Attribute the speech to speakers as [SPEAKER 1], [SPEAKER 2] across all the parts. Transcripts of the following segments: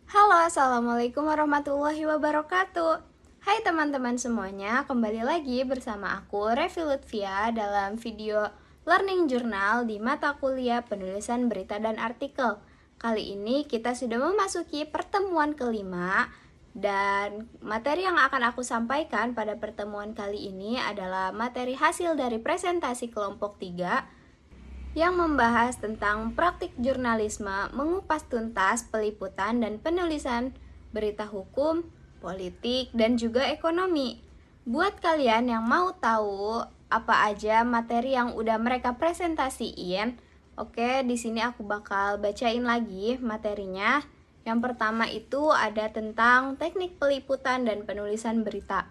[SPEAKER 1] Halo, Assalamualaikum warahmatullahi wabarakatuh. Hai teman-teman semuanya, kembali lagi bersama aku Revi Lutfia dalam video Learning Journal di mata kuliah penulisan berita dan artikel. Kali ini kita sudah memasuki pertemuan kelima, dan materi yang akan aku sampaikan pada pertemuan kali ini adalah materi hasil dari presentasi kelompok 3 yang membahas tentang praktik jurnalisme, mengupas tuntas peliputan dan penulisan berita hukum, politik, dan juga ekonomi. Buat kalian yang mau tahu apa aja materi yang udah mereka presentasiin, oke, di sini aku bakal bacain lagi materinya. Yang pertama itu ada tentang teknik peliputan dan penulisan berita.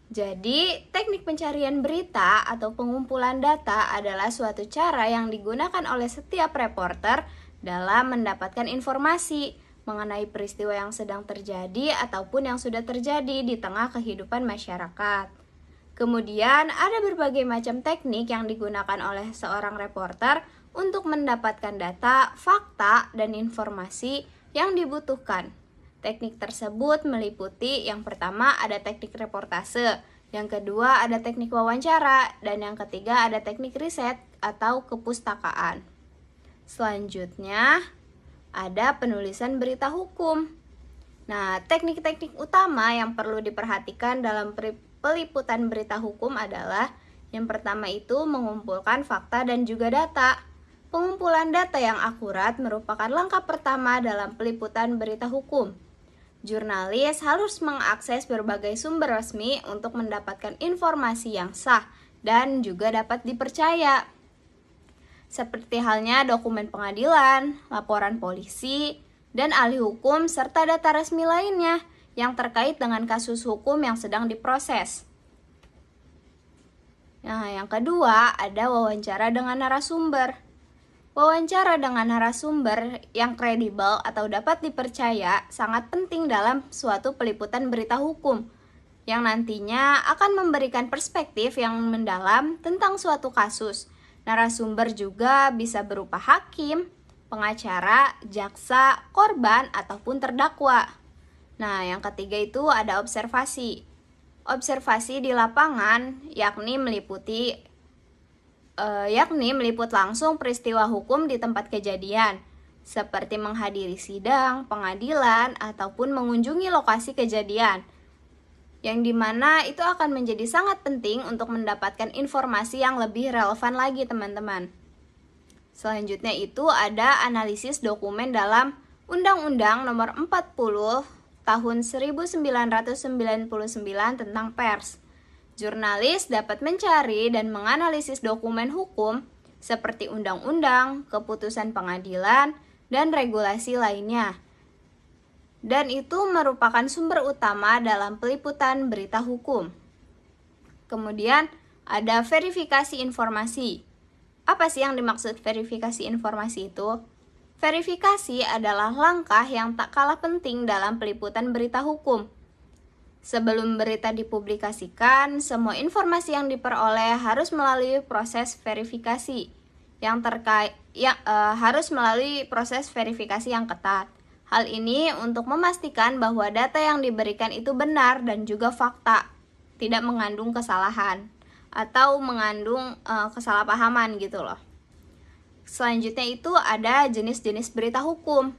[SPEAKER 1] Jadi, teknik pencarian berita atau pengumpulan data adalah suatu cara yang digunakan oleh setiap reporter dalam mendapatkan informasi mengenai peristiwa yang sedang terjadi ataupun yang sudah terjadi di tengah kehidupan masyarakat. Kemudian, ada berbagai macam teknik yang digunakan oleh seorang reporter untuk mendapatkan data, fakta, dan informasi yang dibutuhkan. Teknik tersebut meliputi yang pertama ada teknik reportase, yang kedua ada teknik wawancara, dan yang ketiga ada teknik riset atau kepustakaan. Selanjutnya ada penulisan berita hukum. Nah, teknik-teknik utama yang perlu diperhatikan dalam peliputan berita hukum adalah yang pertama itu mengumpulkan fakta dan juga data. Pengumpulan data yang akurat merupakan langkah pertama dalam peliputan berita hukum. Jurnalis harus mengakses berbagai sumber resmi untuk mendapatkan informasi yang sah dan juga dapat dipercaya. Seperti halnya dokumen pengadilan, laporan polisi, dan ahli hukum serta data resmi lainnya yang terkait dengan kasus hukum yang sedang diproses. Nah, yang kedua ada wawancara dengan narasumber. Wawancara dengan narasumber yang kredibel atau dapat dipercaya sangat penting dalam suatu peliputan berita hukum, yang nantinya akan memberikan perspektif yang mendalam tentang suatu kasus. Narasumber juga bisa berupa hakim, pengacara, jaksa, korban, ataupun terdakwa. Nah, yang ketiga itu ada observasi. Observasi di lapangan yakni meliput langsung peristiwa hukum di tempat kejadian, seperti menghadiri sidang, pengadilan, ataupun mengunjungi lokasi kejadian, yang dimana itu akan menjadi sangat penting untuk mendapatkan informasi yang lebih relevan lagi, teman-teman. Selanjutnya itu ada analisis dokumen dalam Undang-Undang Nomor 40 Tahun 1999 tentang pers. Jurnalis dapat mencari dan menganalisis dokumen hukum seperti undang-undang, keputusan pengadilan, dan regulasi lainnya. Dan itu merupakan sumber utama dalam peliputan berita hukum. Kemudian ada verifikasi informasi. Apa sih yang dimaksud verifikasi informasi itu? Verifikasi adalah langkah yang tak kalah penting dalam peliputan berita hukum. Sebelum berita dipublikasikan, semua informasi yang diperoleh harus melalui proses verifikasi harus melalui proses verifikasi yang ketat. Hal ini untuk memastikan bahwa data yang diberikan itu benar dan juga fakta, tidak mengandung kesalahan atau mengandung kesalahpahaman gitu loh. Selanjutnya itu ada jenis-jenis berita hukum.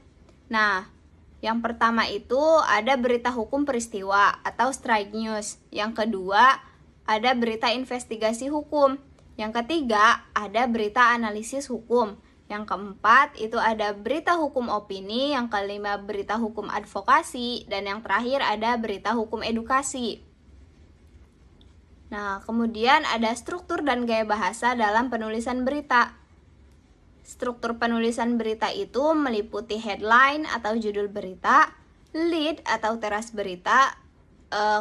[SPEAKER 1] Nah, yang pertama itu ada berita hukum peristiwa atau strike news. Yang kedua ada berita investigasi hukum. Yang ketiga ada berita analisis hukum. Yang keempat itu ada berita hukum opini. Yang kelima berita hukum advokasi. Dan yang terakhir ada berita hukum edukasi. Nah, kemudian ada struktur dan gaya bahasa dalam penulisan berita. Struktur penulisan berita itu meliputi headline atau judul berita, lead atau teras berita,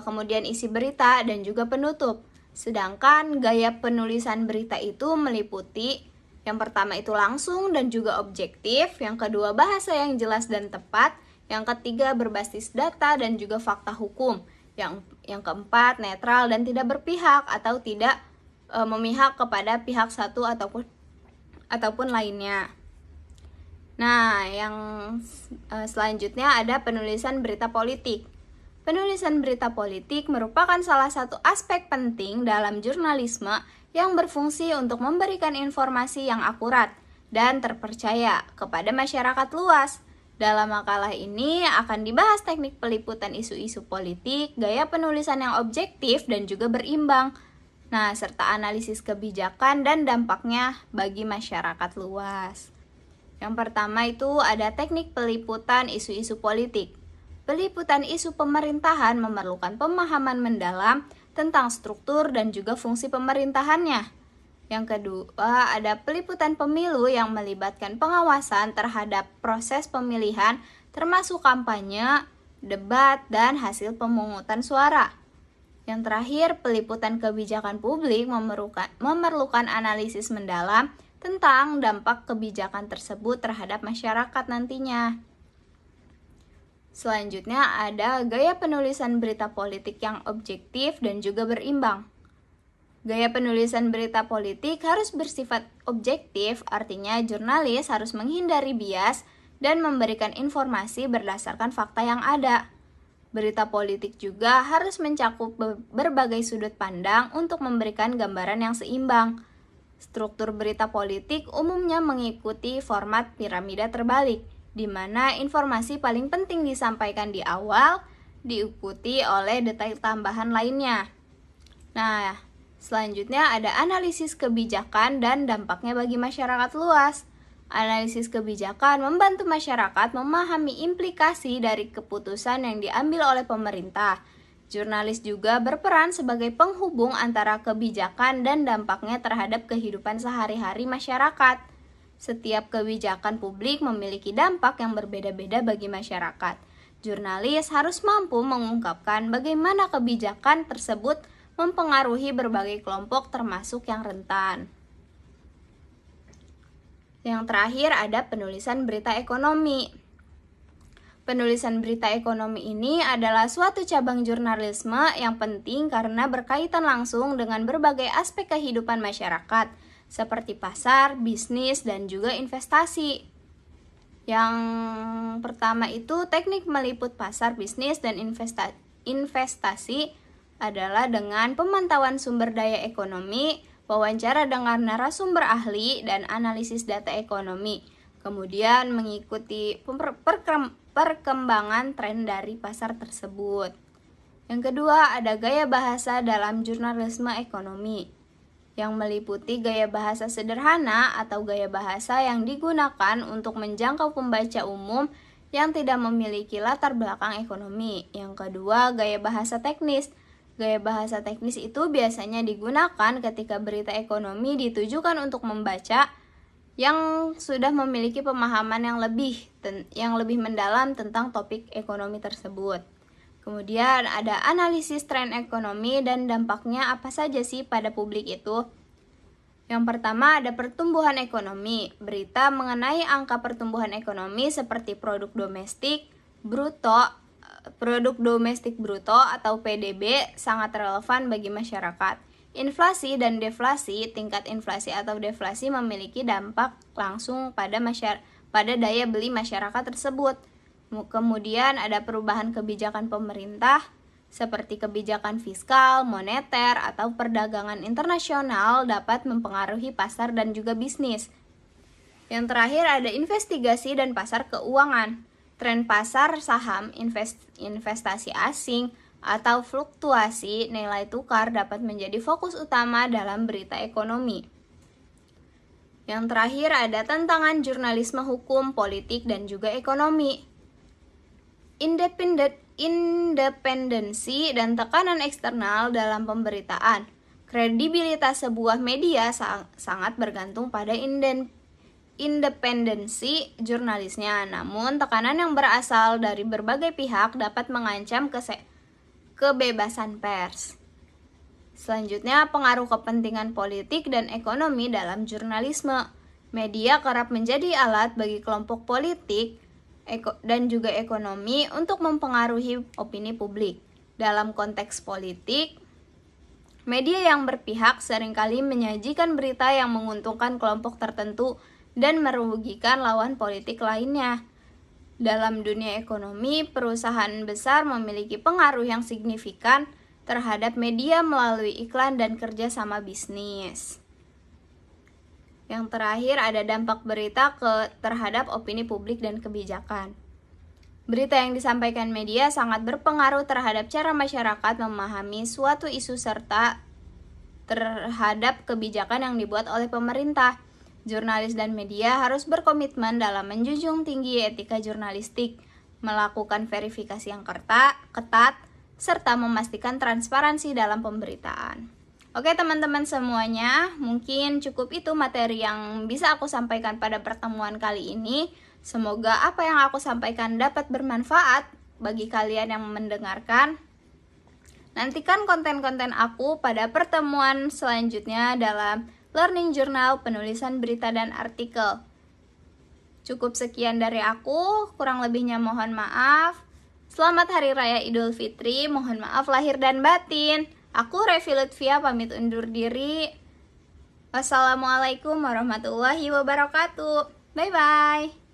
[SPEAKER 1] kemudian isi berita, dan juga penutup. Sedangkan gaya penulisan berita itu meliputi yang pertama itu langsung dan juga objektif, yang kedua bahasa yang jelas dan tepat, yang ketiga berbasis data dan juga fakta hukum, yang keempat netral dan tidak berpihak atau tidak memihak kepada pihak satu ataupun lainnya. Nah, yang selanjutnya ada penulisan berita politik. Penulisan berita politik merupakan salah satu aspek penting dalam jurnalisme yang berfungsi untuk memberikan informasi yang akurat dan terpercaya kepada masyarakat luas. Dalam makalah ini akan dibahas teknik peliputan isu-isu politik, gaya penulisan yang objektif dan juga berimbang. Nah, serta analisis kebijakan dan dampaknya bagi masyarakat luas. Yang pertama itu ada teknik peliputan isu-isu politik. Peliputan isu pemerintahan memerlukan pemahaman mendalam tentang struktur dan juga fungsi pemerintahannya. Yang kedua, ada peliputan pemilu yang melibatkan pengawasan terhadap proses pemilihan termasuk kampanye, debat, dan hasil pemungutan suara. Yang terakhir, peliputan kebijakan publik memerlukan analisis mendalam tentang dampak kebijakan tersebut terhadap masyarakat nantinya. Selanjutnya ada gaya penulisan berita politik yang objektif dan juga berimbang. Gaya penulisan berita politik harus bersifat objektif, artinya jurnalis harus menghindari bias dan memberikan informasi berdasarkan fakta yang ada. Berita politik juga harus mencakup berbagai sudut pandang untuk memberikan gambaran yang seimbang. Struktur berita politik umumnya mengikuti format piramida terbalik, di mana informasi paling penting disampaikan di awal, diikuti oleh detail tambahan lainnya. Nah, selanjutnya ada analisis kebijakan dan dampaknya bagi masyarakat luas. Analisis kebijakan membantu masyarakat memahami implikasi dari keputusan yang diambil oleh pemerintah. Jurnalis juga berperan sebagai penghubung antara kebijakan dan dampaknya terhadap kehidupan sehari-hari masyarakat. Setiap kebijakan publik memiliki dampak yang berbeda-beda bagi masyarakat. Jurnalis harus mampu mengungkapkan bagaimana kebijakan tersebut mempengaruhi berbagai kelompok termasuk yang rentan. Yang terakhir ada penulisan berita ekonomi. Penulisan berita ekonomi ini adalah suatu cabang jurnalisme yang penting karena berkaitan langsung dengan berbagai aspek kehidupan masyarakat, seperti pasar, bisnis, dan juga investasi. Yang pertama itu teknik meliput pasar, bisnis, dan investasi adalah dengan pemantauan sumber daya ekonomi, wawancara dengan narasumber ahli, dan analisis data ekonomi. Kemudian mengikuti perkembangan tren dari pasar tersebut. Yang kedua, ada gaya bahasa dalam jurnalisme ekonomi, yang meliputi gaya bahasa sederhana atau gaya bahasa yang digunakan untuk menjangkau pembaca umum yang tidak memiliki latar belakang ekonomi. Yang kedua, gaya bahasa teknis. Gaya bahasa teknis itu biasanya digunakan ketika berita ekonomi ditujukan untuk membaca yang sudah memiliki pemahaman yang lebih mendalam tentang topik ekonomi tersebut. Kemudian ada analisis tren ekonomi dan dampaknya apa saja sih pada publik itu. Yang pertama ada pertumbuhan ekonomi. Berita mengenai angka pertumbuhan ekonomi seperti produk domestik bruto atau PDB sangat relevan bagi masyarakat. Inflasi dan deflasi, tingkat inflasi atau deflasi memiliki dampak langsung pada daya beli masyarakat tersebut. Kemudian ada perubahan kebijakan pemerintah seperti kebijakan fiskal, moneter, atau perdagangan internasional dapat mempengaruhi pasar dan juga bisnis. Yang terakhir ada investigasi dan pasar keuangan. Tren pasar saham, investasi asing, atau fluktuasi nilai tukar dapat menjadi fokus utama dalam berita ekonomi. Yang terakhir ada tantangan jurnalisme hukum, politik, dan juga ekonomi. Independensi dan tekanan eksternal dalam pemberitaan. Kredibilitas sebuah media sangat bergantung pada independensi jurnalisnya. Namun, tekanan yang berasal dari berbagai pihak dapat mengancam kebebasan pers. Selanjutnya, pengaruh kepentingan politik dan ekonomi dalam jurnalisme. Media kerap menjadi alat bagi kelompok politik dan juga ekonomi untuk mempengaruhi opini publik. Dalam konteks politik, media yang berpihak seringkali menyajikan berita yang menguntungkan kelompok tertentu dan merugikan lawan politik lainnya. Dalam dunia ekonomi, perusahaan besar memiliki pengaruh yang signifikan terhadap media melalui iklan dan kerjasama bisnis. Yang terakhir ada dampak berita terhadap opini publik dan kebijakan. Berita yang disampaikan media sangat berpengaruh terhadap cara masyarakat memahami suatu isu serta terhadap kebijakan yang dibuat oleh pemerintah. Jurnalis dan media harus berkomitmen dalam menjunjung tinggi etika jurnalistik, melakukan verifikasi yang ketat, serta memastikan transparansi dalam pemberitaan. Oke teman-teman semuanya, mungkin cukup itu materi yang bisa aku sampaikan pada pertemuan kali ini. Semoga apa yang aku sampaikan dapat bermanfaat bagi kalian yang mendengarkan. Nantikan konten-konten aku pada pertemuan selanjutnya dalam Learning Journal, penulisan berita dan artikel. Cukup sekian dari aku, kurang lebihnya mohon maaf. Selamat Hari Raya Idul Fitri, mohon maaf lahir dan batin. Aku Revi Lutfia pamit undur diri. Wassalamualaikum warahmatullahi wabarakatuh. Bye-bye.